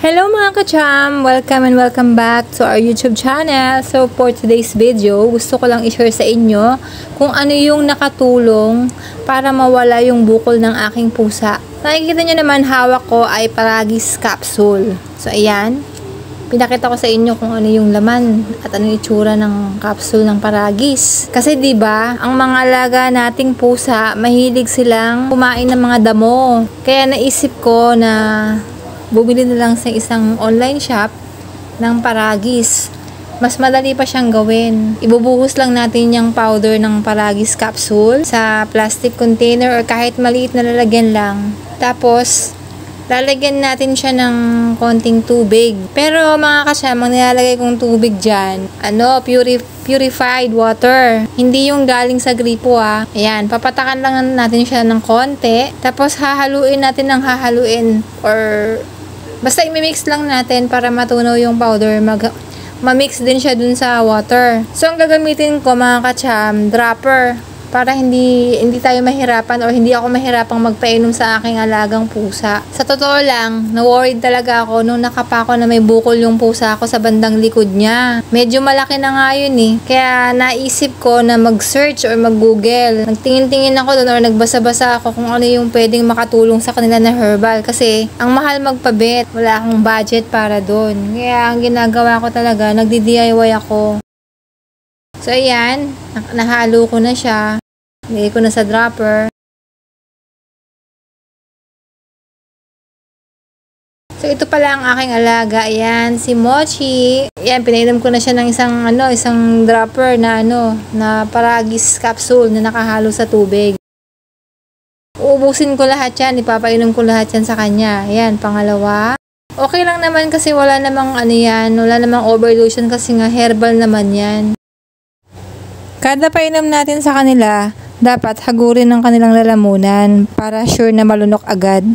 Hello mga ka-cham! Welcome and welcome back to our YouTube channel. So for today's video, gusto ko lang i-share sa inyo kung ano yung nakatulong para mawala yung bukol ng aking pusa. Nakikita nyo naman, hawak ko ay Paragis capsule. So ayan, pinakita ko sa inyo kung ano yung laman at ano yung itsura ng capsule ng Paragis. Kasi 'di ba, ang mga alaga nating pusa, mahilig silang kumain ng mga damo. Kaya naisip ko na bumili na lang sa isang online shop ng Paragis. Mas madali pa siyang gawin. Ibubuhos lang natin yung powder ng Paragis capsule sa plastic container or kahit maliit na lalagyan lang. Tapos lalagyan natin siya ng konting tubig. Pero mga kasyamang nilalagay kong tubig dyan, purified water. Hindi yung galing sa gripo ah. Ayan, papatakan lang natin siya ng konti. Tapos hahaluin natin ng hahaluin or basta i-mix lang natin para matunaw yung powder. Ma-mix din siya dun sa water. So, ang gagamitin ko mga kacham, dropper. Para hindi tayo mahirapan or hindi ako mahirapang magpainom sa aking alagang pusa. Sa totoo lang, na-worried talaga ako nung nakapako na may bukol yung pusa ko sa bandang likod niya. Medyo malaki na nga yun eh. Kaya naisip ko na mag-search or mag-google. Nagtingin-tingin ako doon or nagbasa-basa ako kung ano yung pwedeng makatulong sa kanila na herbal. Kasi ang mahal magpabet. Wala akong budget para doon. Kaya ang ginagawa ko talaga, nagdi-DIY ako. So ayan, nahalo ko na siya. Lagay ko na sa dropper. So ito pala ang aking alaga. Ayan, si Mochi. Ayan, pinainom ko na siya ng isang dropper na na Paragis capsule na nakahalo sa tubig. Uubusin ko lahat yan, ipapainom ko lahat yan sa kanya. Ayan, pangalawa. Okay lang naman kasi wala namang wala namang overlotion kasi nga herbal naman yan. Kada painom natin sa kanila, dapat hagurin ng kanilang lalamunan para sure na malunok agad.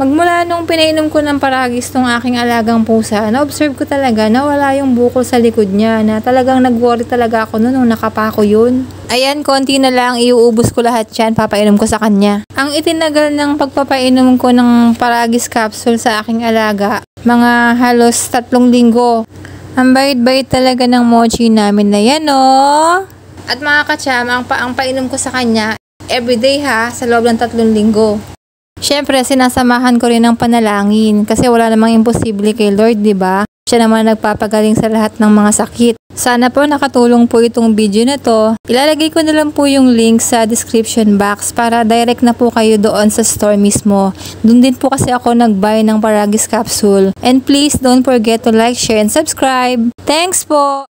Magmula nung pinainom ko ng Paragis tong aking alagang pusa, na-observe ko talaga na wala yung bukol sa likod niya, na talagang nag-worry talaga ako nung nakapako yun. Ayan, konti na lang, iuubos ko lahat yan, papainom ko sa kanya. Ang itinagal ng pagpapainom ko ng Paragis capsule sa aking alaga, mga halos 3 linggo. Ang bait-bait talaga ng Mochi namin na yan, oh. At mga kacham, ang painom ko sa kanya, everyday ha, sa loob ng 3 linggo. Siyempre, sinasamahan ko rin ng panalangin kasi wala namang imposible kay Lord, di ba? Siya naman nagpapagaling sa lahat ng mga sakit. Sana po nakatulong po itong video na to. Ilalagay ko na lang po yung link sa description box para direct na po kayo doon sa store mismo. Doon din po kasi ako nag-buy ng Paragis capsule. And please don't forget to like, share, and subscribe. Thanks po!